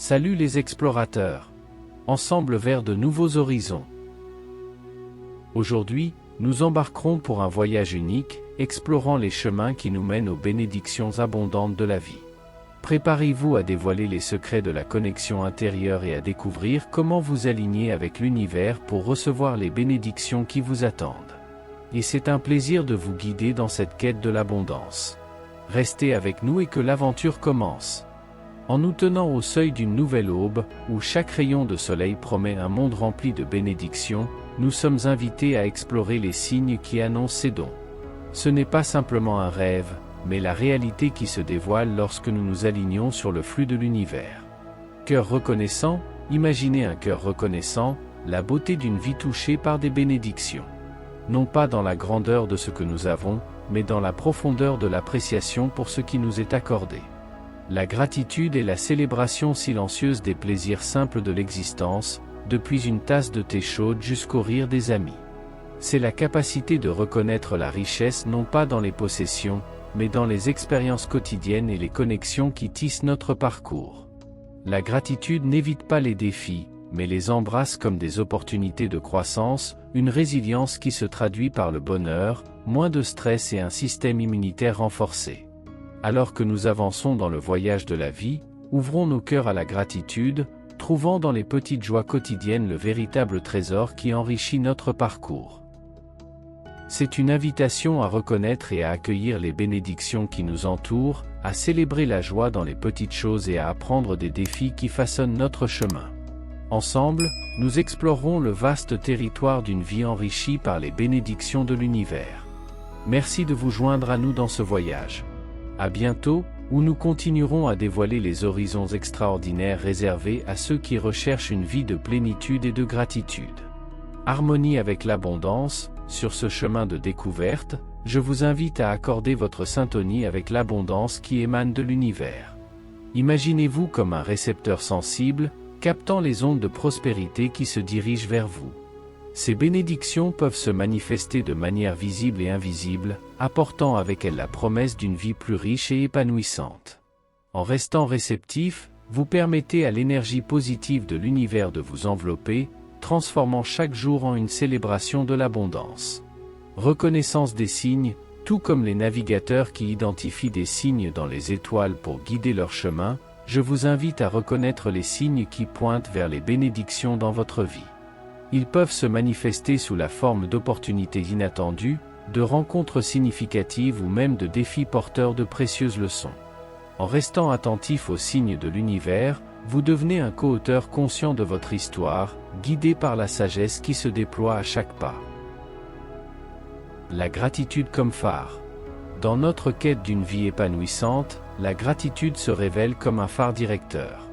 Salut les explorateurs! Ensemble vers de nouveaux horizons. Aujourd'hui, nous embarquerons pour un voyage unique, explorant les chemins qui nous mènent aux bénédictions abondantes de la vie. Préparez-vous à dévoiler les secrets de la connexion intérieure et à découvrir comment vous aligner avec l'univers pour recevoir les bénédictions qui vous attendent. Et c'est un plaisir de vous guider dans cette quête de l'abondance. Restez avec nous et que l'aventure commence. En nous tenant au seuil d'une nouvelle aube, où chaque rayon de soleil promet un monde rempli de bénédictions, nous sommes invités à explorer les signes qui annoncent ces dons. Ce n'est pas simplement un rêve, mais la réalité qui se dévoile lorsque nous nous alignons sur le flux de l'univers. Cœur reconnaissant, imaginez un cœur reconnaissant, la beauté d'une vie touchée par des bénédictions. Non pas dans la grandeur de ce que nous avons, mais dans la profondeur de l'appréciation pour ce qui nous est accordé. La gratitude est la célébration silencieuse des plaisirs simples de l'existence, depuis une tasse de thé chaude jusqu'au rire des amis. C'est la capacité de reconnaître la richesse non pas dans les possessions, mais dans les expériences quotidiennes et les connexions qui tissent notre parcours. La gratitude n'évite pas les défis, mais les embrasse comme des opportunités de croissance, une résilience qui se traduit par le bonheur, moins de stress et un système immunitaire renforcé. Alors que nous avançons dans le voyage de la vie, ouvrons nos cœurs à la gratitude, trouvant dans les petites joies quotidiennes le véritable trésor qui enrichit notre parcours. C'est une invitation à reconnaître et à accueillir les bénédictions qui nous entourent, à célébrer la joie dans les petites choses et à apprendre des défis qui façonnent notre chemin. Ensemble, nous explorerons le vaste territoire d'une vie enrichie par les bénédictions de l'univers. Merci de vous joindre à nous dans ce voyage. À bientôt, où nous continuerons à dévoiler les horizons extraordinaires réservés à ceux qui recherchent une vie de plénitude et de gratitude. Harmonie avec l'abondance, sur ce chemin de découverte, je vous invite à accorder votre syntonie avec l'abondance qui émane de l'univers. Imaginez-vous comme un récepteur sensible, captant les ondes de prospérité qui se dirigent vers vous. Ces bénédictions peuvent se manifester de manière visible et invisible, apportant avec elles la promesse d'une vie plus riche et épanouissante. En restant réceptif, vous permettez à l'énergie positive de l'univers de vous envelopper, transformant chaque jour en une célébration de l'abondance. Reconnaissance des signes, tout comme les navigateurs qui identifient des signes dans les étoiles pour guider leur chemin, je vous invite à reconnaître les signes qui pointent vers les bénédictions dans votre vie. Ils peuvent se manifester sous la forme d'opportunités inattendues, de rencontres significatives ou même de défis porteurs de précieuses leçons. En restant attentif aux signes de l'univers, vous devenez un co-auteur conscient de votre histoire, guidé par la sagesse qui se déploie à chaque pas. La gratitude comme phare. Dans notre quête d'une vie épanouissante, la gratitude se révèle comme un phare directeur.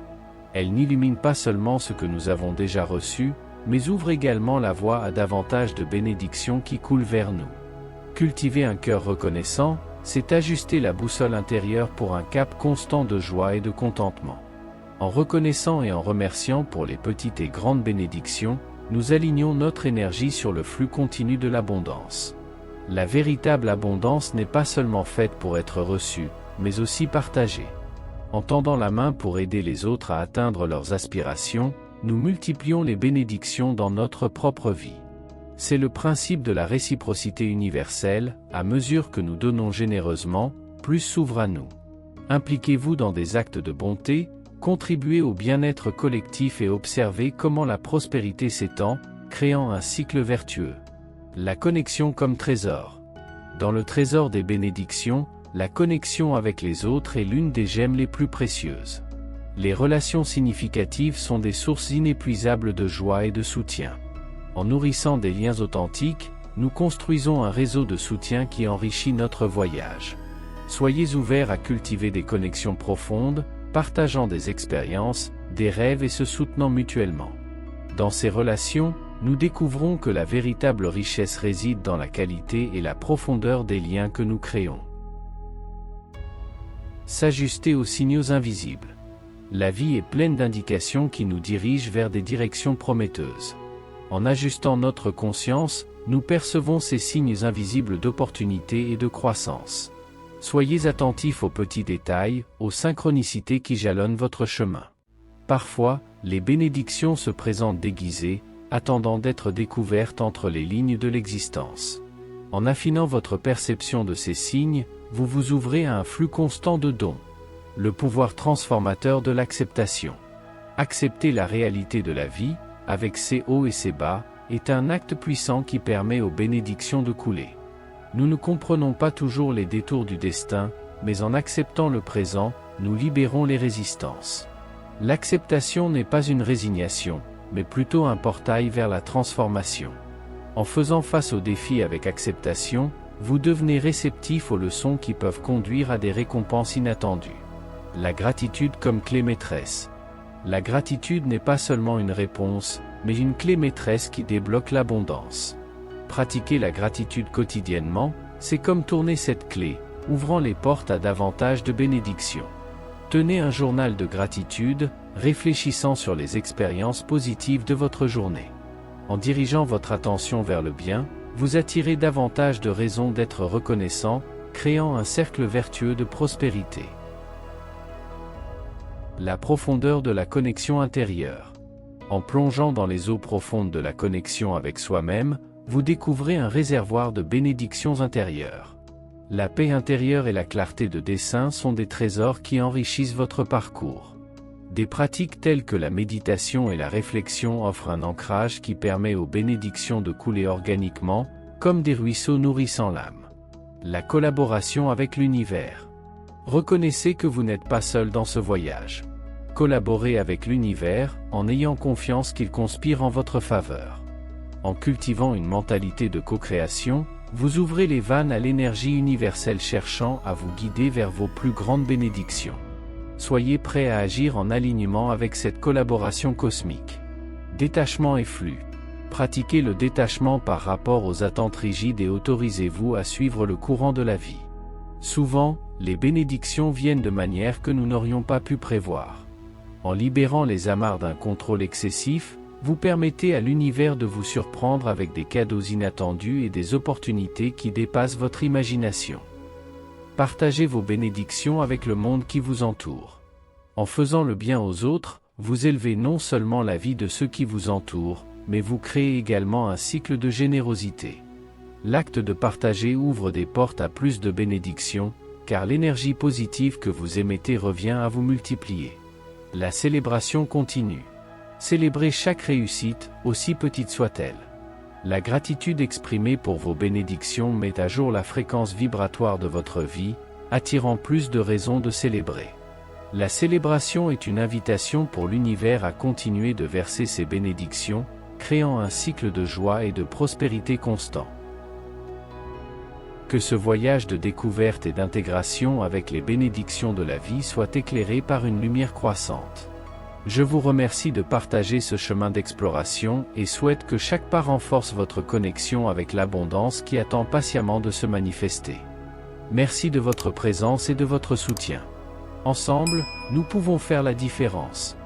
Elle n'illumine pas seulement ce que nous avons déjà reçu, mais ouvre également la voie à davantage de bénédictions qui coulent vers nous. Cultiver un cœur reconnaissant, c'est ajuster la boussole intérieure pour un cap constant de joie et de contentement. En reconnaissant et en remerciant pour les petites et grandes bénédictions, nous alignons notre énergie sur le flux continu de l'abondance. La véritable abondance n'est pas seulement faite pour être reçue, mais aussi partagée. En tendant la main pour aider les autres à atteindre leurs aspirations, nous multiplions les bénédictions dans notre propre vie. C'est le principe de la réciprocité universelle, à mesure que nous donnons généreusement, plus s'ouvre à nous. Impliquez-vous dans des actes de bonté, contribuez au bien-être collectif et observez comment la prospérité s'étend, créant un cycle vertueux. La connexion comme trésor. Dans le trésor des bénédictions, la connexion avec les autres est l'une des gemmes les plus précieuses. Les relations significatives sont des sources inépuisables de joie et de soutien. En nourrissant des liens authentiques, nous construisons un réseau de soutien qui enrichit notre voyage. Soyez ouverts à cultiver des connexions profondes, partageant des expériences, des rêves et se soutenant mutuellement. Dans ces relations, nous découvrons que la véritable richesse réside dans la qualité et la profondeur des liens que nous créons. S'ajuster aux signaux invisibles. La vie est pleine d'indications qui nous dirigent vers des directions prometteuses. En ajustant notre conscience, nous percevons ces signes invisibles d'opportunité et de croissance. Soyez attentifs aux petits détails, aux synchronicités qui jalonnent votre chemin. Parfois, les bénédictions se présentent déguisées, attendant d'être découvertes entre les lignes de l'existence. En affinant votre perception de ces signes, vous vous ouvrez à un flux constant de dons. Le pouvoir transformateur de l'acceptation. Accepter la réalité de la vie, avec ses hauts et ses bas, est un acte puissant qui permet aux bénédictions de couler. Nous ne comprenons pas toujours les détours du destin, mais en acceptant le présent, nous libérons les résistances. L'acceptation n'est pas une résignation, mais plutôt un portail vers la transformation. En faisant face aux défis avec acceptation, vous devenez réceptif aux leçons qui peuvent conduire à des récompenses inattendues. La gratitude comme clé maîtresse. La gratitude n'est pas seulement une réponse, mais une clé maîtresse qui débloque l'abondance. Pratiquer la gratitude quotidiennement, c'est comme tourner cette clé, ouvrant les portes à davantage de bénédictions. Tenez un journal de gratitude, réfléchissant sur les expériences positives de votre journée. En dirigeant votre attention vers le bien, vous attirez davantage de raisons d'être reconnaissant, créant un cercle vertueux de prospérité. La profondeur de la connexion intérieure. En plongeant dans les eaux profondes de la connexion avec soi-même, vous découvrez un réservoir de bénédictions intérieures. La paix intérieure et la clarté de dessein sont des trésors qui enrichissent votre parcours. Des pratiques telles que la méditation et la réflexion offrent un ancrage qui permet aux bénédictions de couler organiquement, comme des ruisseaux nourrissant l'âme. La collaboration avec l'univers. Reconnaissez que vous n'êtes pas seul dans ce voyage. Collaborez avec l'univers, en ayant confiance qu'il conspire en votre faveur. En cultivant une mentalité de co-création, vous ouvrez les vannes à l'énergie universelle cherchant à vous guider vers vos plus grandes bénédictions. Soyez prêts à agir en alignement avec cette collaboration cosmique. Détachement et flux. Pratiquez le détachement par rapport aux attentes rigides et autorisez-vous à suivre le courant de la vie. Souvent, les bénédictions viennent de manière que nous n'aurions pas pu prévoir. En libérant les amarres d'un contrôle excessif, vous permettez à l'univers de vous surprendre avec des cadeaux inattendus et des opportunités qui dépassent votre imagination. Partagez vos bénédictions avec le monde qui vous entoure. En faisant le bien aux autres, vous élevez non seulement la vie de ceux qui vous entourent, mais vous créez également un cycle de générosité. L'acte de partager ouvre des portes à plus de bénédictions, car l'énergie positive que vous émettez revient à vous multiplier. La célébration continue. Célébrez chaque réussite, aussi petite soit-elle. La gratitude exprimée pour vos bénédictions met à jour la fréquence vibratoire de votre vie, attirant plus de raisons de célébrer. La célébration est une invitation pour l'univers à continuer de verser ses bénédictions, créant un cycle de joie et de prospérité constant. Que ce voyage de découverte et d'intégration avec les bénédictions de la vie soit éclairé par une lumière croissante. Je vous remercie de partager ce chemin d'exploration et souhaite que chaque pas renforce votre connexion avec l'abondance qui attend patiemment de se manifester. Merci de votre présence et de votre soutien. Ensemble, nous pouvons faire la différence.